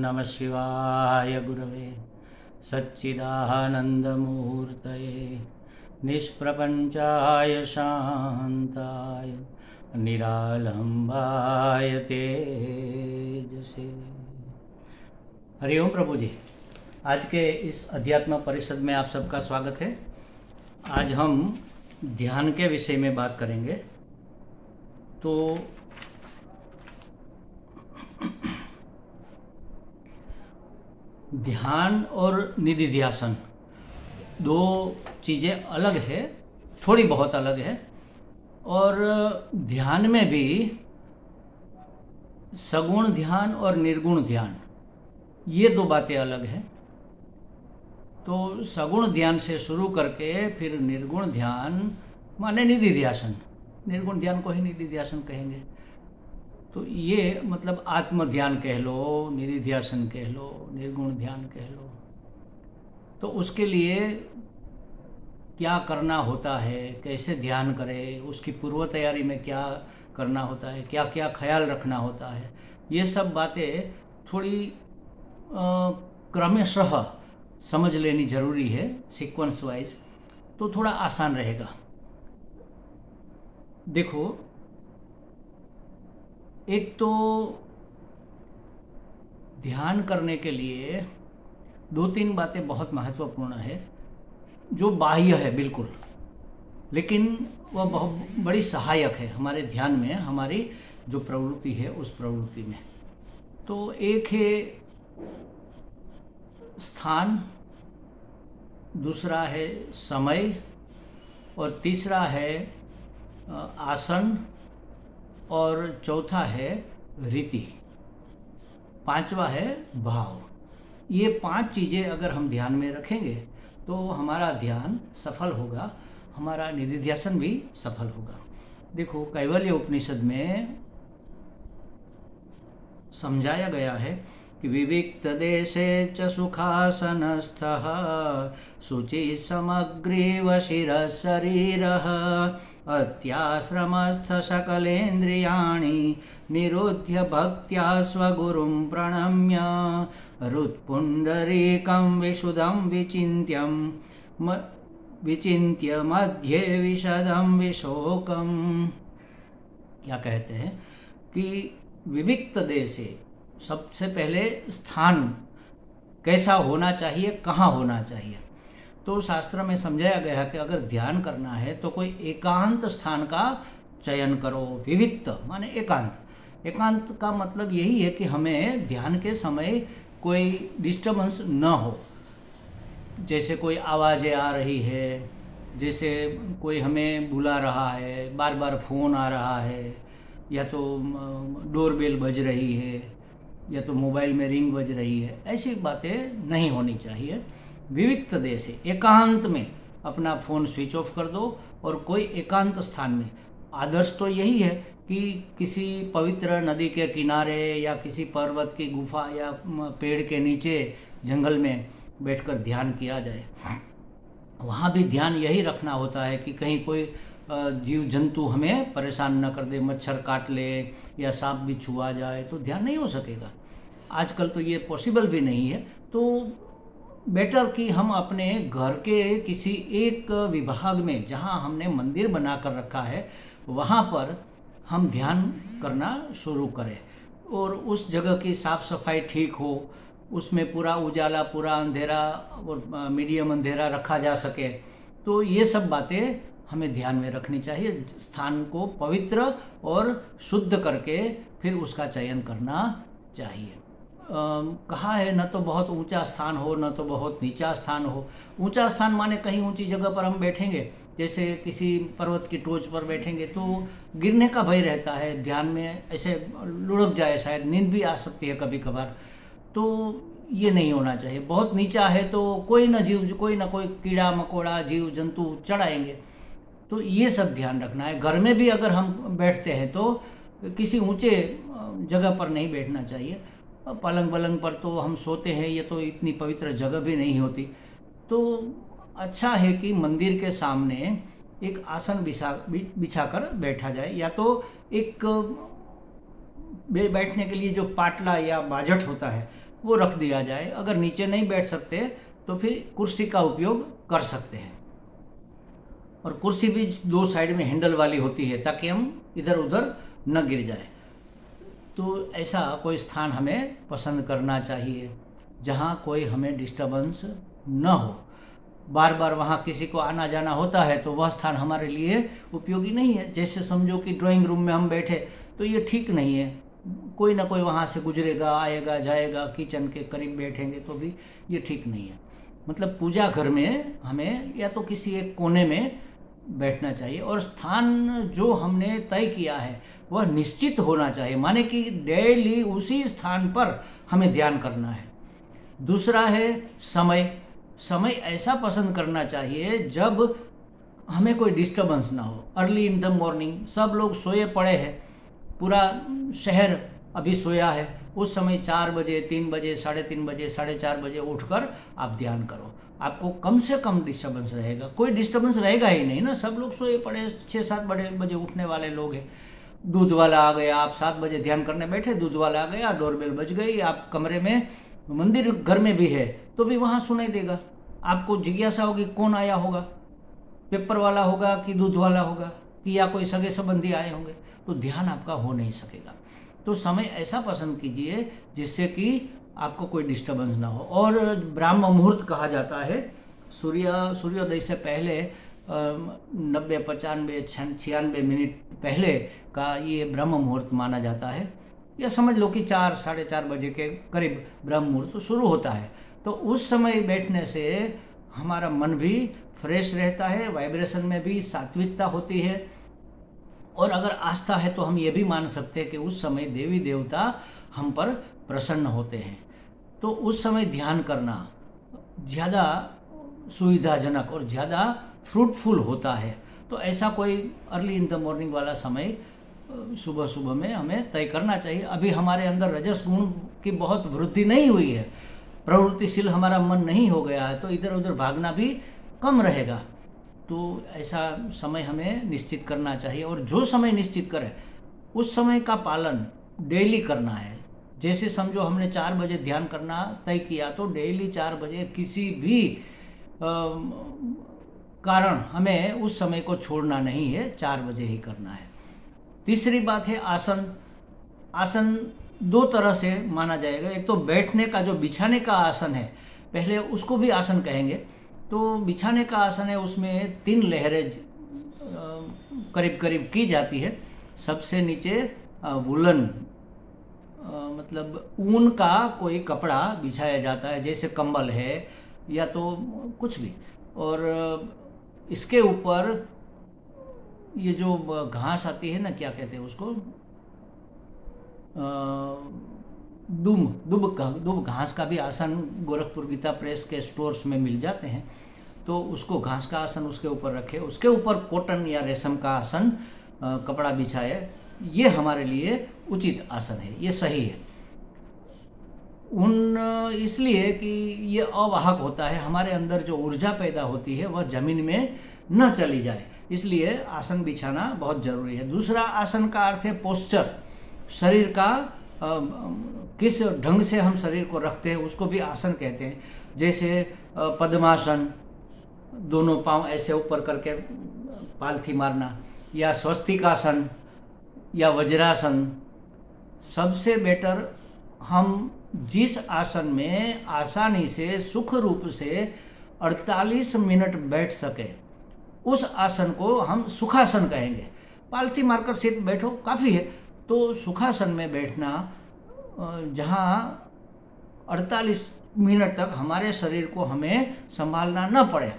नमः शिवाय गुरवे सच्चिदानन्दमूर्तये निष्प्रपञ्चाय शान्ताय निरालम्बाय तेजसे। हरिओम प्रभु जी। आज के इस अध्यात्म परिषद में आप सबका स्वागत है। आज हम ध्यान के विषय में बात करेंगे। तो ध्यान और निधिध्यासन दो चीज़ें अलग है, थोड़ी बहुत अलग है। और ध्यान में भी सगुण ध्यान और निर्गुण ध्यान, ये दो बातें अलग हैं। तो सगुण ध्यान से शुरू करके फिर निर्गुण ध्यान माने निधिध्यासन, निर्गुण ध्यान को ही निधिध्यासन कहेंगे। तो ये मतलब आत्म ध्यान कह लो, निधिध्यासन कह लो, निर्गुण ध्यान कह लो। तो उसके लिए क्या करना होता है, कैसे ध्यान करें, उसकी पूर्व तैयारी में क्या करना होता है, क्या क्या ख्याल रखना होता है, ये सब बातें थोड़ी क्रमशः समझ लेनी जरूरी है, सीक्वेंस वाइज, तो थोड़ा आसान रहेगा। देखो, एक तो ध्यान करने के लिए दो तीन बातें बहुत महत्वपूर्ण है, जो बाह्य है बिल्कुल, लेकिन वह बहुत बड़ी सहायक है हमारे ध्यान में, हमारी जो प्रवृत्ति है उस प्रवृत्ति में। तो एक है स्थान, दूसरा है समय, और तीसरा है आसन, और चौथा है रीति, पांचवा है भाव। ये पांच चीज़ें अगर हम ध्यान में रखेंगे तो हमारा ध्यान सफल होगा, हमारा निधिध्यासन भी सफल होगा। देखो, कैवल्य उपनिषद में समझाया गया है कि विविक्त देशे च सुखासनस्थः शुचि समग्रीव शिरः शरीरः अत्याश्रमस्थ सकलेन्द्रियाणि निरुध्य भक्त्या स्वगुरुं प्रणम्य हृत्पुण्डरीकं विशुद्धं विचिन्त्य मध्ये विशदं विशोकम्। क्या कहते हैं कि विविक्त देशे, सबसे पहले स्थान कैसा होना चाहिए, कहाँ होना चाहिए। तो शास्त्र में समझाया गया है कि अगर ध्यान करना है तो कोई एकांत स्थान का चयन करो। विविक्त माने एकांत। एकांत का मतलब यही है कि हमें ध्यान के समय कोई डिस्टर्बेंस न हो, जैसे कोई आवाज़ें आ रही है, जैसे कोई हमें बुला रहा है, बार बार फ़ोन आ रहा है, या तो डोरबेल बज रही है, या तो मोबाइल में रिंग बज रही है, ऐसी बातें नहीं होनी चाहिए। विविक्त देश, एकांत में अपना फ़ोन स्विच ऑफ कर दो और कोई एकांत स्थान में। आदर्श तो यही है कि किसी पवित्र नदी के किनारे या किसी पर्वत की गुफा या पेड़ के नीचे जंगल में बैठकर ध्यान किया जाए। वहाँ भी ध्यान यही रखना होता है कि कहीं कोई जीव जंतु हमें परेशान न कर दे, मच्छर काट ले या सांप भी छुआ जाए तो ध्यान नहीं हो सकेगा। आजकल तो ये पॉसिबल भी नहीं है। तो बेटर कि हम अपने घर के किसी एक विभाग में, जहाँ हमने मंदिर बना कर रखा है, वहाँ पर हम ध्यान करना शुरू करें, और उस जगह की साफ सफाई ठीक हो, उसमें पूरा उजाला, पूरा अंधेरा और मीडियम अंधेरा रखा जा सके। तो ये सब बातें हमें ध्यान में रखनी चाहिए। स्थान को पवित्र और शुद्ध करके फिर उसका चयन करना चाहिए। कहा है न तो बहुत ऊंचा स्थान हो, न तो बहुत नीचा स्थान हो। ऊंचा स्थान माने कहीं ऊंची जगह पर हम बैठेंगे, जैसे किसी पर्वत की टोच पर बैठेंगे तो गिरने का भय रहता है, ध्यान में ऐसे लुढ़क जाए, शायद नींद भी आ सकती है कभी कभार। तो ये नहीं होना चाहिए। बहुत नीचा है तो कोई ना कोई कीड़ा मकोड़ा जीव जंतु चढ़ आएंगे। तो ये सब ध्यान रखना है। घर में भी अगर हम बैठते हैं तो किसी ऊंचे जगह पर नहीं बैठना चाहिए। पलंग वलंग पर तो हम सोते हैं, ये तो इतनी पवित्र जगह भी नहीं होती। तो अच्छा है कि मंदिर के सामने एक आसन बिछाकर बैठा जाए, या तो एक बैठने के लिए जो पाटला या बाजट होता है वो रख दिया जाए। अगर नीचे नहीं बैठ सकते तो फिर कुर्सी का उपयोग कर सकते हैं। और कुर्सी भी 2 साइड में हैंडल वाली होती है ताकि हम इधर उधर न गिर जाए। तो ऐसा कोई स्थान हमें पसंद करना चाहिए जहाँ कोई हमें डिस्टर्बेंस न हो। बार बार वहाँ किसी को आना जाना होता है तो वह स्थान हमारे लिए उपयोगी नहीं है। जैसे समझो कि ड्राइंग रूम में हम बैठे तो ये ठीक नहीं है, कोई ना कोई वहाँ से गुजरेगा, आएगा जाएगा, किचन के करीब बैठेंगे तो भी ये ठीक नहीं है। मतलब पूजा घर में हमें या तो किसी एक कोने में बैठना चाहिए और स्थान जो हमने तय किया है वह निश्चित होना चाहिए, माने कि डेली उसी स्थान पर हमें ध्यान करना है। दूसरा है समय ऐसा पसंद करना चाहिए जब हमें कोई डिस्टर्बेंस ना हो। अर्ली इन द मॉर्निंग, सब लोग सोए पड़े हैं, पूरा शहर अभी सोया है, उस समय 4 बजे, 3 बजे, 3:30 बजे, 4:30 बजे उठकर आप ध्यान करो। आपको कम से कम डिस्टर्बेंस रहेगा, कोई डिस्टर्बेंस रहेगा ही नहीं ना। सब लोग सोए पड़े, 6-7 बजे उठने वाले लोग हैं। दूध वाला आ गया, आप 7 बजे ध्यान करने बैठे, दूध वाला आ गया, डोरबेल बज गई, आप कमरे में, मंदिर घर में भी है तो भी वहाँ सुनाई देगा। आपको जिज्ञासा होगी कौन आया होगा, पेपर वाला होगा कि दूध वाला होगा कि या कोई सगे संबंधी आए होंगे, तो ध्यान आपका हो नहीं सकेगा। तो समय ऐसा पसंद कीजिए जिससे कि आपको कोई डिस्टर्बेंस ना हो। और ब्राह्म मुहूर्त कहा जाता है, सूर्योदय से पहले 90, 95, 96 मिनट पहले का ये ब्रह्म मुहूर्त माना जाता है। या समझ लो कि 4, 4:30 बजे के करीब ब्रह्म मुहूर्त शुरू होता है। तो उस समय बैठने से हमारा मन भी फ्रेश रहता है, वाइब्रेशन में भी सात्विकता होती है। और अगर आस्था है तो हम ये भी मान सकते हैं कि उस समय देवी देवता हम पर प्रसन्न होते हैं। तो उस समय ध्यान करना ज़्यादा सुविधाजनक और ज़्यादा फ्रूटफुल होता है। तो ऐसा कोई अर्ली इन द मॉर्निंग वाला समय सुबह सुबह में हमें तय करना चाहिए। अभी हमारे अंदर रजस गुण की बहुत वृद्धि नहीं हुई है, प्रवृत्तिशील हमारा मन नहीं हो गया है, तो इधर उधर भागना भी कम रहेगा। तो ऐसा समय हमें निश्चित करना चाहिए। और जो समय निश्चित करें उस समय का पालन डेली करना है। जैसे समझो हमने 4 बजे ध्यान करना तय किया तो डेली 4 बजे किसी भी कारण हमें उस समय को छोड़ना नहीं है, 4 बजे ही करना है। तीसरी बात है आसन 2 तरह से माना जाएगा। एक तो बैठने का, जो बिछाने का आसन है, पहले उसको भी आसन कहेंगे। तो बिछाने का आसन है, उसमें 3 लहरें करीब करीब की जाती है। सबसे नीचे वुलन मतलब ऊन का कोई कपड़ा बिछाया जाता है, जैसे कंबल है या तो कुछ भी। और इसके ऊपर ये जो घास आती है ना, क्या कहते हैं उसको, दुब घास का भी आसन गोरखपुर गीता प्रेस के स्टोर्स में मिल जाते हैं। तो उसको घास का आसन उसके ऊपर रखे, उसके ऊपर कॉटन या रेशम का आसन कपड़ा बिछाए, ये हमारे लिए उचित आसन है, ये सही है। इसलिए कि ये अवाहक होता है, हमारे अंदर जो ऊर्जा पैदा होती है वह जमीन में न चली जाए, इसलिए आसन बिछाना बहुत जरूरी है। दूसरा आसन का अर्थ है पोस्चर, शरीर का किस ढंग से हम शरीर को रखते हैं उसको भी आसन कहते हैं। जैसे पद्मासन, दोनों पांव ऐसे ऊपर करके पालथी मारना, या स्वस्तिकासन या वज्रासन। सबसे बेटर हम जिस आसन में आसानी से सुख रूप से 48 मिनट बैठ सके उस आसन को हम सुखासन कहेंगे। पालथी मारकर सीट बैठो काफ़ी है, तो सुखासन में बैठना जहाँ 48 मिनट तक हमारे शरीर को हमें संभालना न पड़े,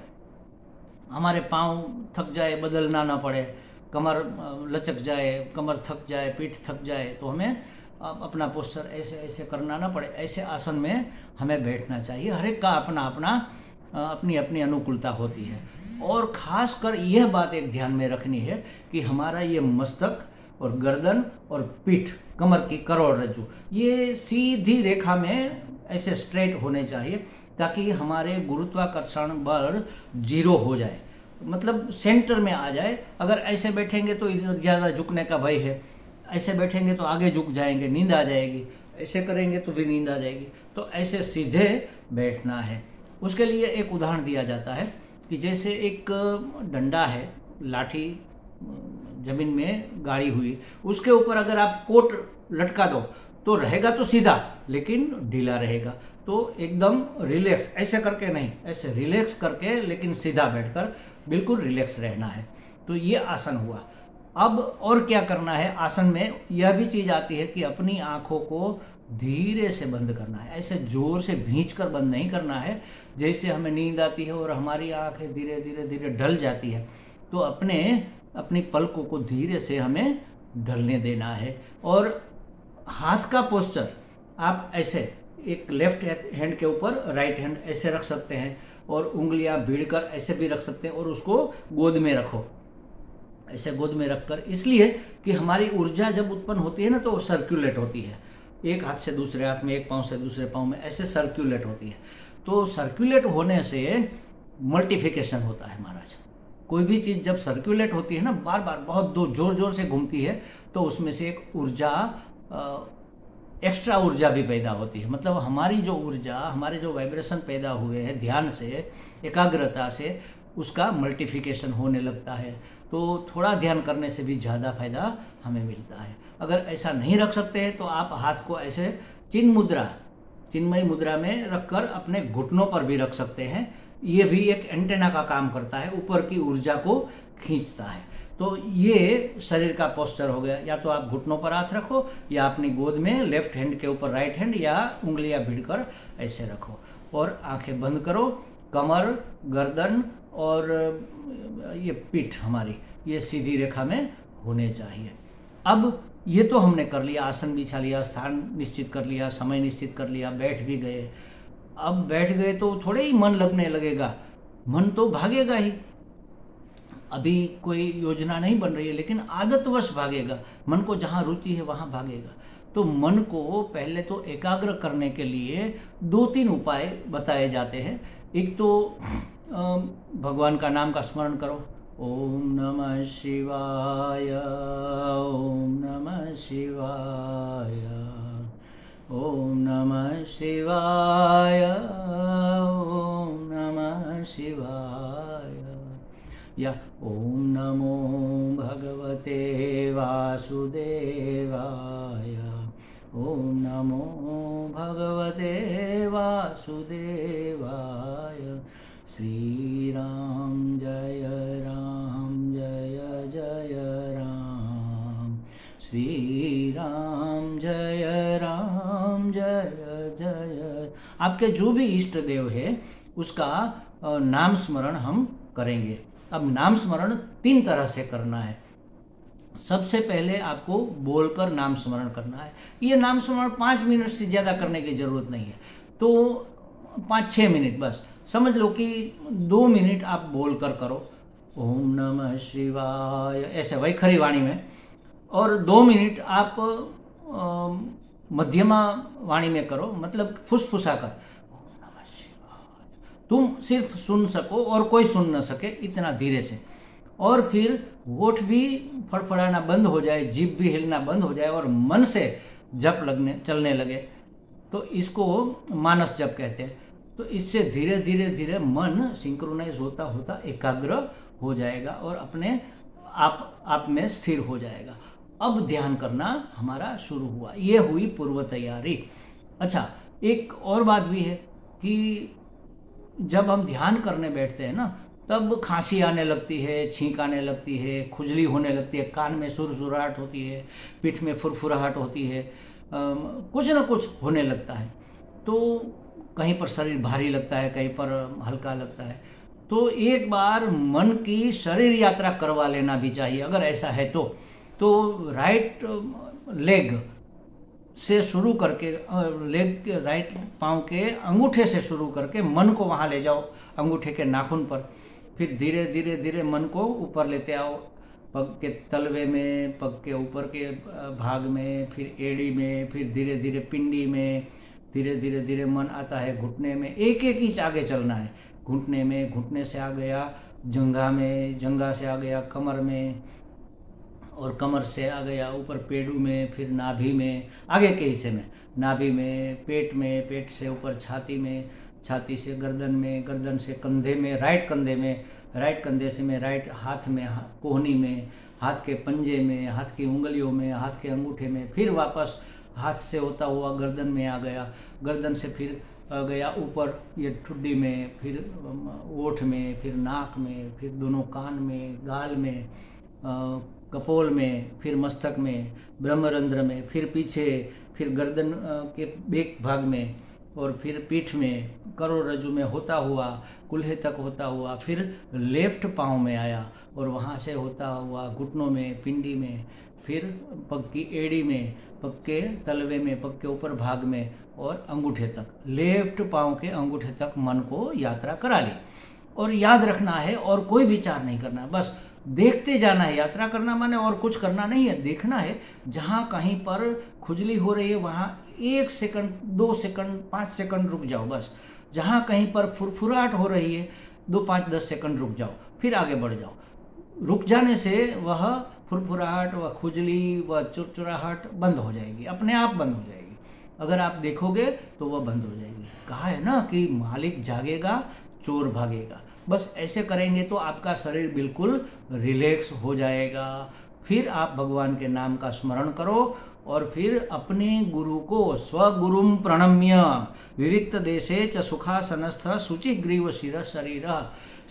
हमारे पाँव थक जाए बदलना न पड़े, कमर लचक जाए, कमर थक जाए, पीठ थक जाए, तो हमें अपना पोस्चर ऐसे ऐसे करना ना पड़े, ऐसे आसन में हमें बैठना चाहिए। हर एक का अपना अपना अपनी अपनी अनुकूलता होती है। और ख़ासकर यह बात एक ध्यान में रखनी है कि हमारा ये मस्तक और गर्दन और पीठ, कमर की करोड़रज्जु, ये सीधी रेखा में ऐसे स्ट्रेट होने चाहिए ताकि हमारे गुरुत्वाकर्षण बल 0 हो जाए, मतलब सेंटर में आ जाए। अगर ऐसे बैठेंगे तो इधर ज़्यादा झुकने का भय है, ऐसे बैठेंगे तो आगे झुक जाएंगे, नींद आ जाएगी, ऐसे करेंगे तो भी नींद आ जाएगी। तो ऐसे सीधे बैठना है। उसके लिए एक उदाहरण दिया जाता है कि जैसे एक डंडा है, लाठी जमीन में गाड़ी हुई, उसके ऊपर अगर आप कोट लटका दो तो रहेगा तो सीधा, लेकिन ढीला रहेगा। तो एकदम रिलैक्स, ऐसे करके नहीं, ऐसे रिलैक्स करके लेकिन सीधा बैठकर बिल्कुल रिलैक्स रहना है। तो ये आसन हुआ। अब और क्या करना है आसन में, यह भी चीज आती है कि अपनी आंखों को धीरे से बंद करना है। ऐसे जोर से भींच कर बंद नहीं करना है। जैसे हमें नींद आती है और हमारी आंखें धीरे धीरे धीरे ढल जाती है, तो अपनी पलकों को धीरे से हमें ढलने देना है। और हाथ का पोस्चर आप ऐसे एक लेफ्ट हैंड के ऊपर राइट हैंड ऐसे रख सकते हैं, और उंगलियां भीड़कर ऐसे भी रख सकते हैं, और उसको गोद में रखो, ऐसे गोद में रखकर, इसलिए कि हमारी ऊर्जा जब उत्पन्न होती है ना तो सर्कुलेट होती है, एक हाथ से दूसरे हाथ में, एक पांव से दूसरे पांव में, ऐसे सर्कुलेट होती है। तो सर्कुलेट होने से मल्टीप्लिकेशन होता है महाराज। कोई भी चीज जब सर्कुलेट होती है ना, बार बार बहुत जोर जोर से घूमती है, तो उसमें से एक ऊर्जा, एक्स्ट्रा ऊर्जा भी पैदा होती है। मतलब हमारी जो ऊर्जा, हमारे जो वाइब्रेशन पैदा हुए हैं ध्यान से, एकाग्रता से, उसका मल्टीप्लिकेशन होने लगता है। तो थोड़ा ध्यान करने से भी ज़्यादा फायदा हमें मिलता है। अगर ऐसा नहीं रख सकते हैं तो आप हाथ को ऐसे चिन्मयी मुद्रा में रखकर अपने घुटनों पर भी रख सकते हैं। ये भी एक एंटेना का काम करता है, ऊपर की ऊर्जा को खींचता है। तो ये शरीर का पोस्चर हो गया। या तो आप घुटनों पर हाथ रखो, या अपनी गोद में लेफ्ट हैंड के ऊपर राइट हैंड, या उंगलियां भिड़कर ऐसे रखो, और आंखें बंद करो। कमर, गर्दन और ये पीठ हमारी ये सीधी रेखा में होने चाहिए। अब ये तो हमने कर लिया, आसन बिछा लिया, स्थान निश्चित कर लिया, समय निश्चित कर लिया, बैठ भी गए। अब बैठ गए तो थोड़े ही मन लगने लगेगा, मन तो भागेगा ही। अभी कोई योजना नहीं बन रही है, लेकिन आदतवश भागेगा। मन को जहाँ रुचि है वहाँ भागेगा। तो मन को पहले तो एकाग्र करने के लिए 2-3 उपाय बताए जाते हैं। एक तो भगवान का नाम का स्मरण करो, ओम नमः शिवाय, ओम नमः शिवाय, ओम नमः शिवाय, ओम नमः शिवाय, या ओम नमो भगवते वासुदेवाय, ओम नमो भगवते वासुदेवाय। श्री राम जय जय राम, श्री राम जय जय। आपके जो भी इष्ट देव है उसका नाम स्मरण हम करेंगे। अब नाम स्मरण 3 तरह से करना है। सबसे पहले आपको बोलकर नाम स्मरण करना है। ये नाम स्मरण 5 मिनट से ज़्यादा करने की जरूरत नहीं है, तो 5-6 मिनट बस समझ लो कि 2 मिनट आप बोलकर करो, ओम नमः शिवाय, ऐसे वैखरी वाणी में, और 2 मिनट आप मध्यमा वाणी में करो, मतलब फुसफुसा कर, ओम नमः शिवाय। तुम सिर्फ सुन सको और कोई सुन न सके, इतना धीरे से। और फिर होठ भी फड़फड़ाना बंद हो जाए, जीभ भी हिलना बंद हो जाए, और मन से जप चलने लगे, तो इसको मानस जप कहते हैं। तो इससे धीरे धीरे धीरे मन सिंक्रोनाइज होता होता एकाग्र हो जाएगा और अपने आप में स्थिर हो जाएगा। अब ध्यान करना हमारा शुरू हुआ। ये हुई पूर्व तैयारी। अच्छा, एक और बात भी है कि जब हम ध्यान करने बैठते हैं ना, तब खांसी आने लगती है, छींक आने लगती है, खुजली होने लगती है, कान में सुरसुराहट होती है, पीठ में फुरफुराहट होती है, कुछ न कुछ होने लगता है। तो कहीं पर शरीर भारी लगता है, कहीं पर हल्का लगता है। तो एक बार मन की शरीर यात्रा करवा लेना भी चाहिए। अगर ऐसा है तो राइट लेग से शुरू करके, लेग के राइट पांव के अंगूठे से शुरू करके मन को वहाँ ले जाओ, अंगूठे के नाखून पर। फिर धीरे धीरे धीरे मन को ऊपर लेते आओ, पग के तलवे में, पग के ऊपर के भाग में, फिर एड़ी में, फिर धीरे धीरे पिंडी में, धीरे धीरे धीरे मन आता है घुटने में। एक एक इंच आगे चलना है। घुटने में, घुटने से आ गया जंघा में, जंघा से आ गया कमर में, और कमर से आ गया ऊपर पेड़ू में, फिर नाभि में, आगे के हिस्से में नाभि में, पेट से ऊपर छाती में, छाती से गर्दन में, गर्दन से कंधे में, राइट कंधे में, राइट कंधे से में राइट हाथ में, कोहनी में, हाथ के पंजे में, हाथ की उंगलियों में, हाथ के अंगूठे में, फिर वापस हाथ से होता हुआ गर्दन में आ गया, गर्दन से फिर गया ऊपर ये ठुड्डी में, फिर ओठ में, फिर नाक में, फिर दोनों कान में, गाल में, कपोल में, फिर मस्तक में, ब्रह्मरंध्र में, फिर पीछे, फिर गर्दन के बेक भाग में, और फिर पीठ में, करोड़रज्जु में होता हुआ कुल्हे तक होता हुआ, फिर लेफ्ट पाँव में आया और वहाँ से होता हुआ घुटनों में, पिंडी में, फिर पग की एड़ी में, पग के तलवे में, पग के ऊपर भाग में और अंगूठे तक, लेफ्ट पाँव के अंगूठे तक मन को यात्रा करा ली। और याद रखना है और कोई विचार नहीं करना, बस देखते जाना है। यात्रा करना माने और कुछ करना नहीं है, देखना है। जहाँ कहीं पर खुजली हो रही है वहाँ 1 सेकंड, 2 सेकंड, 5 सेकंड रुक जाओ बस। जहाँ कहीं पर फुरफुराहट हो रही है 2, 5, 10 सेकंड रुक जाओ, फिर आगे बढ़ जाओ। रुक जाने से वह फुरफुराहट, वह खुजली, वह चुरचुराहट बंद हो जाएगी, अपने आप बंद हो जाएगी। अगर आप देखोगे तो वह बंद हो जाएगी। कहा है ना कि मालिक जागेगा चोर भागेगा। बस ऐसे करेंगे तो आपका शरीर बिल्कुल रिलैक्स हो जाएगा। फिर आप भगवान के नाम का स्मरण करो और फिर अपने गुरु को स्वगुरुम प्रणम्य विविक्त देशे च सुखासनस्थ शुचि ग्रीव शिर शरीर,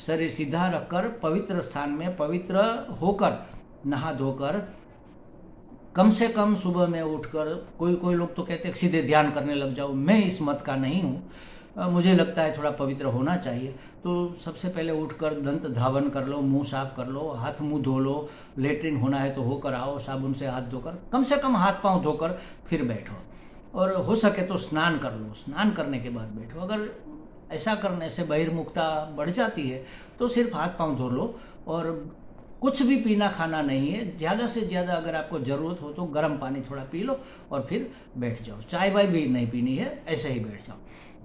शरीर सीधा रखकर पवित्र स्थान में पवित्र होकर नहा धोकर, कम से कम सुबह में उठकर, कोई लोग तो कहते हैं सीधे ध्यान करने लग जाओ, मैं इस मत का नहीं हूँ, मुझे लगता है थोड़ा पवित्र होना चाहिए। तो सबसे पहले उठकर दंत धावन कर लो, मुंह साफ कर लो, हाथ मुंह धो लो, लेटरिन होना है तो होकर आओ, साबुन से हाथ धोकर, कम से कम हाथ पांव धोकर फिर बैठो। और हो सके तो स्नान कर लो, स्नान करने के बाद बैठो। अगर ऐसा करने से बहिर्मुखता बढ़ जाती है तो सिर्फ हाथ पांव धो लो और कुछ भी पीना खाना नहीं है। ज़्यादा से ज़्यादा अगर आपको ज़रूरत हो तो गर्म पानी थोड़ा पी लो और फिर बैठ जाओ। चाय वाय भी नहीं पीनी है, ऐसे ही बैठ जाओ।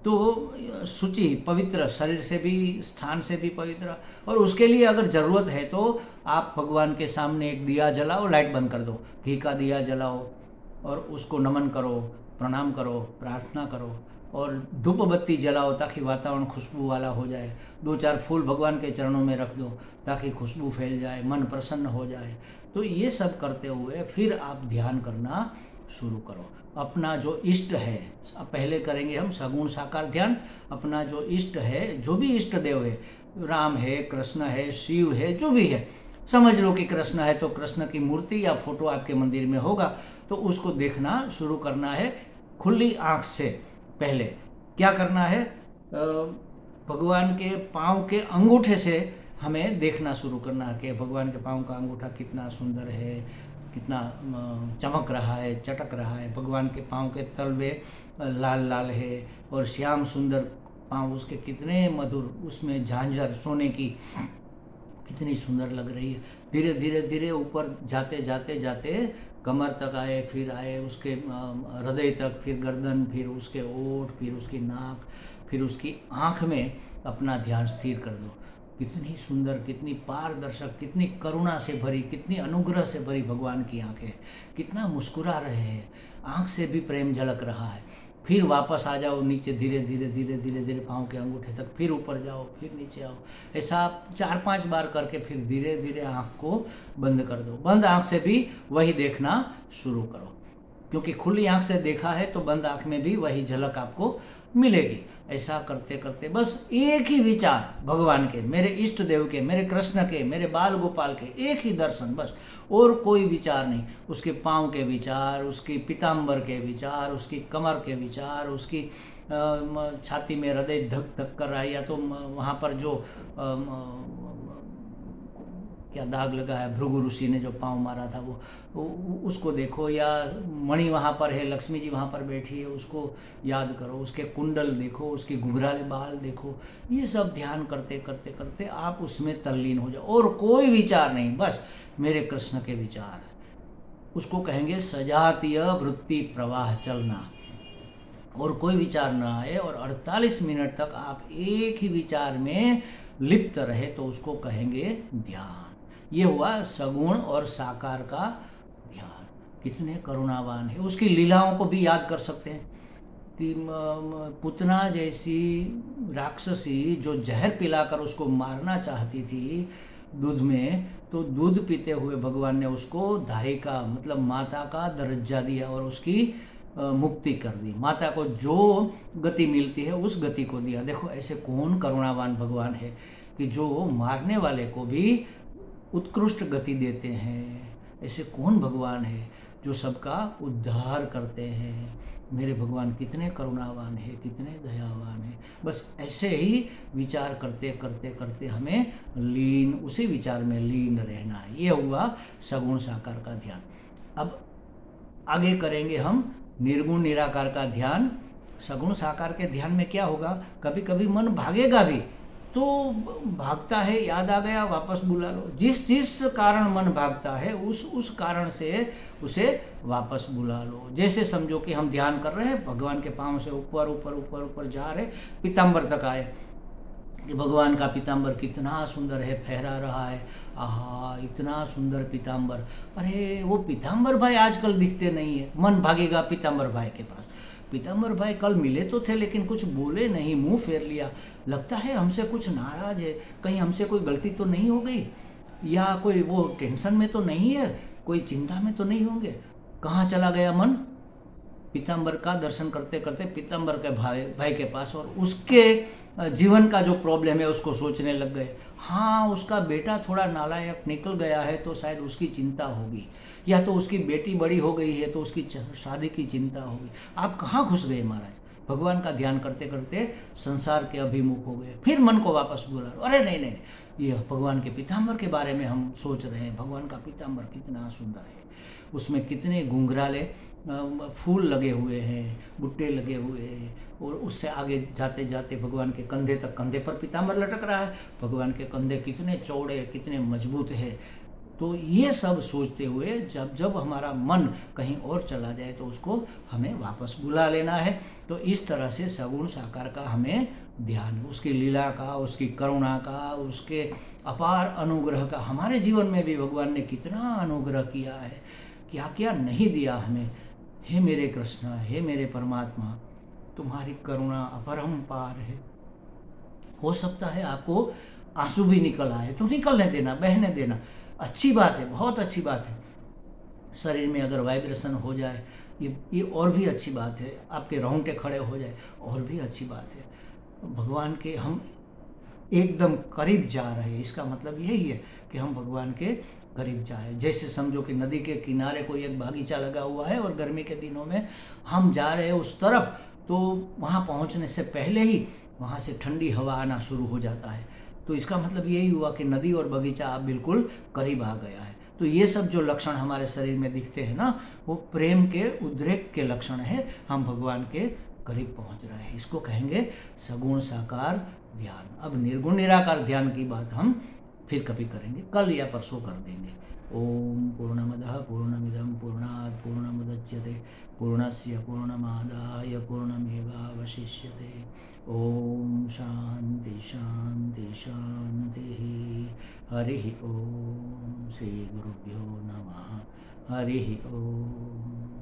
तो शुचि, पवित्र, शरीर से भी, स्थान से भी पवित्र। और उसके लिए अगर ज़रूरत है तो आप भगवान के सामने एक दिया जलाओ, लाइट बंद कर दो, घी का दिया जलाओ और उसको नमन करो, प्रणाम करो, प्रार्थना करो और धूप बत्ती जलाओ ताकि वातावरण खुशबू वाला हो जाए। 2-4 फूल भगवान के चरणों में रख दो ताकि खुशबू फैल जाए, मन प्रसन्न हो जाए। तो ये सब करते हुए फिर आप ध्यान करना शुरू करो। अपना जो इष्ट है, अब पहले करेंगे हम सगुण साकार ध्यान। अपना जो इष्ट है, जो भी इष्ट देव है, राम है, कृष्ण है, शिव है, जो भी है, समझ लो कि कृष्ण है तो कृष्ण की मूर्ति या फोटो आपके मंदिर में होगा तो उसको देखना शुरू करना है खुली आंख से। पहले क्या करना है, भगवान के पाँव के अंगूठे से हमें देखना शुरू करना है कि भगवान के पाँव का अंगूठा कितना सुंदर है, कितना चमक रहा है, चटक रहा है। भगवान के पाँव के तलवे लाल लाल है और श्याम सुंदर पाँव उसके कितने मधुर, उसमें झांझर सोने की कितनी सुंदर लग रही है। धीरे धीरे धीरे ऊपर जाते जाते जाते कमर तक आए, फिर आए उसके हृदय तक, फिर गर्दन, फिर उसके ओठ, फिर उसकी नाक, फिर उसकी आँख में अपना ध्यान स्थिर कर दो। कितनी सुंदर, कितनी पारदर्शक, कितनी करुणा से भरी, कितनी अनुग्रह से भरी भगवान की आंखें, कितना मुस्कुरा रहे हैं, आंख से भी प्रेम झलक रहा है। फिर वापस आ जाओ नीचे, धीरे धीरे धीरे धीरे धीरे पाँव के अंगूठे तक, फिर ऊपर जाओ, फिर नीचे आओ। ऐसा आप 4-5 बार करके फिर धीरे धीरे आँख को बंद कर दो। बंद आँख से भी वही देखना शुरू करो, क्योंकि खुली आँख से देखा है तो बंद आँख में भी वही झलक आपको मिलेगी। ऐसा करते करते बस एक ही विचार भगवान के, मेरे इष्ट देव के, मेरे कृष्ण के, मेरे बाल गोपाल के, एक ही दर्शन बस, और कोई विचार नहीं। उसके पाँव के विचार, उसकी पीताम्बर के विचार, उसकी कमर के विचार, उसकी छाती में हृदय धक धक कर रहा है, या तो वहाँ पर जो क्या दाग लगा है, भृगु ऋषि ने जो पाँव मारा था वो उसको देखो, या मणि वहाँ पर है, लक्ष्मी जी वहाँ पर बैठी है, उसको याद करो, उसके कुंडल देखो, उसके घुंघराले बाल देखो। ये सब ध्यान करते करते करते आप उसमें तल्लीन हो जाओ, और कोई विचार नहीं, बस मेरे कृष्ण के विचार। उसको कहेंगे सजातीय वृत्ति प्रवाह चलना, और कोई विचार ना आए और 48 मिनट तक आप एक ही विचार में लिप्त रहे तो उसको कहेंगे ध्यान। ये हुआ सगुण और साकार का ध्यान। कितने करुणावान है, उसकी लीलाओं को भी याद कर सकते हैं कि पुतना जैसी राक्षसी जो जहर पिलाकर उसको मारना चाहती थी दूध में, तो दूध पीते हुए भगवान ने उसको धारिका मतलब माता का दर्जा दिया और उसकी मुक्ति कर दी। माता को जो गति मिलती है उस गति को दिया। देखो ऐसे कौन करुणावान भगवान है कि जो मारने वाले को भी उत्कृष्ट गति देते हैं। ऐसे कौन भगवान है जो सबका उद्धार करते हैं। मेरे भगवान कितने करुणावान है, कितने दयावान है। बस ऐसे ही विचार करते करते करते हमें लीन, उसी विचार में लीन रहना है। ये हुआ सगुण साकार का ध्यान। अब आगे करेंगे हम निर्गुण निराकार का ध्यान। सगुण साकार के ध्यान में क्या होगा, कभी कभी मन भागेगा भी, तो भागता है, याद आ गया वापस बुला लो। जिस जिस कारण मन भागता है उस कारण से उसे वापस बुला लो। जैसे समझो कि हम ध्यान कर रहे हैं, भगवान के पांव से ऊपर ऊपर ऊपर ऊपर जा रहे, पीताम्बर तक आए कि भगवान का पीताम्बर कितना सुंदर है, फहरा रहा है, आहा इतना सुंदर पीताम्बर। अरे वो पीताम्बर भाई आजकल दिखते नहीं है, मन भागेगा पीताम्बर भाई के पास। पीताम्बर भाई कल मिले तो थे लेकिन कुछ बोले नहीं, मुंह फेर लिया, लगता है हमसे कुछ नाराज है, कहीं हमसे कोई गलती तो नहीं हो गई, या कोई वो टेंशन में तो नहीं है, कोई चिंता में तो नहीं होंगे। कहाँ चला गया मन, पीताम्बर का दर्शन करते करते पीताम्बर के भाई के पास, और उसके जीवन का जो प्रॉब्लम है उसको सोचने लग गए। हाँ उसका बेटा थोड़ा नालायक निकल गया है तो शायद उसकी चिंता होगी, या तो उसकी बेटी बड़ी हो गई है तो उसकी शादी की चिंता होगी। आप कहाँ घुस गए महाराज, भगवान का ध्यान करते करते संसार के अभिमुख हो गए। फिर मन को वापस बुला लो, अरे नहीं नहीं, ये भगवान के पीताम्बर के बारे में हम सोच रहे हैं। भगवान का पीताम्बर कितना सुंदर है, उसमें कितने घुंघराले फूल लगे हुए हैं, बुट्टे लगे हुए हैं, और उससे आगे जाते जाते भगवान के कंधे तक, कंधे पर पीताम्बर लटक रहा है, भगवान के कंधे कितने चौड़े कितने मजबूत है। तो ये सब सोचते हुए जब जब हमारा मन कहीं और चला जाए तो उसको हमें वापस बुला लेना है। तो इस तरह से सगुण साकार का हमें ध्यान, उसकी लीला का, उसकी करुणा का, उसके अपार अनुग्रह का। हमारे जीवन में भी भगवान ने कितना अनुग्रह किया है, क्या क्या नहीं दिया हमें। हे मेरे कृष्ण, हे मेरे परमात्मा, तुम्हारी करुणा अपरंपार है। हो सकता है आपको आंसू भी निकल आए तो निकलने देना, बहने देना, अच्छी बात है, बहुत अच्छी बात है। शरीर में अगर वाइब्रेशन हो जाए ये और भी अच्छी बात है, आपके रोंगटे खड़े हो जाए और भी अच्छी बात है। भगवान के हम एकदम करीब जा रहे हैं, इसका मतलब यही है कि हम भगवान के करीब जाए। जैसे समझो कि नदी के किनारे कोई एक बागीचा लगा हुआ है और गर्मी के दिनों में हम जा रहे हैं उस तरफ, तो वहाँ पहुँचने से पहले ही वहाँ से ठंडी हवा आना शुरू हो जाता है। तो इसका मतलब यही हुआ कि नदी और बगीचा आप बिल्कुल करीब आ गया है। तो ये सब जो लक्षण हमारे शरीर में दिखते हैं ना, वो प्रेम के उद्रेक के लक्षण है, हम भगवान के करीब पहुँच रहे हैं। इसको कहेंगे सगुण साकार ध्यान। अब निर्गुण निराकार ध्यान की बात हम फिर कभी करेंगे, कल या परसों कर देंगे। ओम पूर्णमदः पूर्णमिदं पूर्णात् पूर्णमुदच्यते पूर्णस्य पूर्णमादाय पूर्णमेवावशिष्यते। ओम शांति शांति शांति। हरि ओम। श्री गुरुभ्यो नमः। हरि ओम।